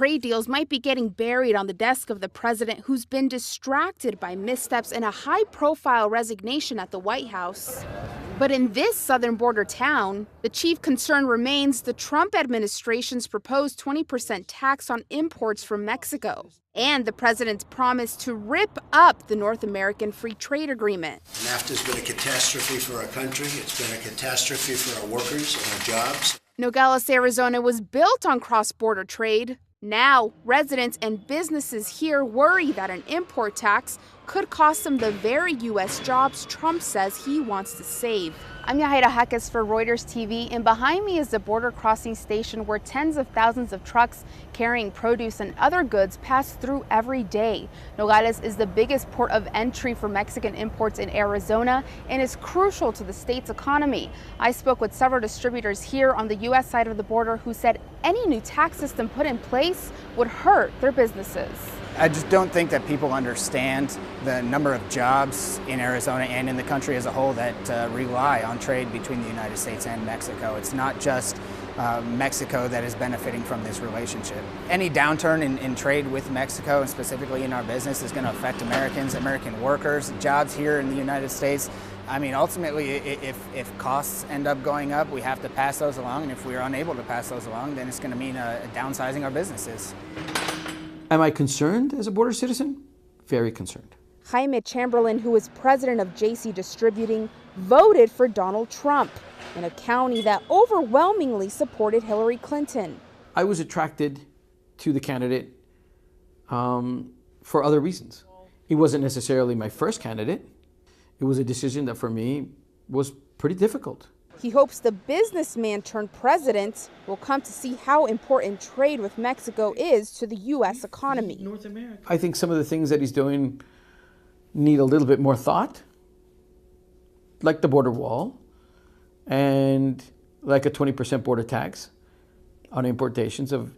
trade deals might be getting buried on the desk of the president, who's been distracted by missteps and a high-profile resignation at the White House. But in this southern border town, the chief concern remains the Trump administration's proposed 20% tax on imports from Mexico and the president's promise to rip up the North American Free Trade Agreement. NAFTA's been a catastrophe for our country. It's been a catastrophe for our workers and our jobs. Nogales, Arizona was built on cross-border trade. Now, residents and businesses here worry that an import tax could cost them the very U.S. jobs Trump says he wants to save. I'm Yahaira Jaques for Reuters TV, and behind me is the border crossing station where tens of thousands of trucks carrying produce and other goods pass through every day. Nogales is the biggest port of entry for Mexican imports in Arizona and is crucial to the state's economy. I spoke with several distributors here on the U.S. side of the border who said any new tax system put in place would hurt their businesses. I just don't think that people understand the number of jobs in Arizona and in the country as a whole that rely on trade between the United States and Mexico. It's not just Mexico that is benefiting from this relationship. Any downturn in trade with Mexico, and specifically in our business, is going to affect Americans, American workers, jobs here in the United States. I mean, ultimately, if costs end up going up, we have to pass those along, and if we are unable to pass those along, then it's going to mean downsizing our businesses. Am I concerned as a border citizen? Very concerned. Jaime Chamberlain, who is president of JC Distributing, voted for Donald Trump in a county that overwhelmingly supported Hillary Clinton. I was attracted to the candidate for other reasons. He wasn't necessarily my first candidate. It was a decision that for me was pretty difficult. He hopes the businessman turned president will come to see how important trade with Mexico is to the U.S. economy. I think some of the things that he's doing need a little bit more thought, like the border wall and like a 20% border tax on importations of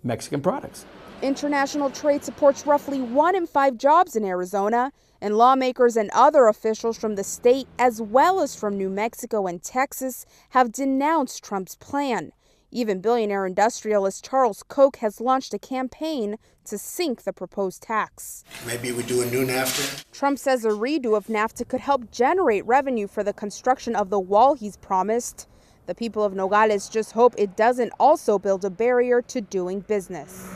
Mexican products. International trade supports roughly 1 in 5 jobs in Arizona, and lawmakers and other officials from the state, as well as from New Mexico and Texas, have denounced Trump's plan. Even billionaire industrialist Charles Koch has launched a campaign to sink the proposed tax. Maybe we do a new NAFTA. Trump says a redo of NAFTA could help generate revenue for the construction of the wall he's promised. The people of Nogales just hope it doesn't also build a barrier to doing business.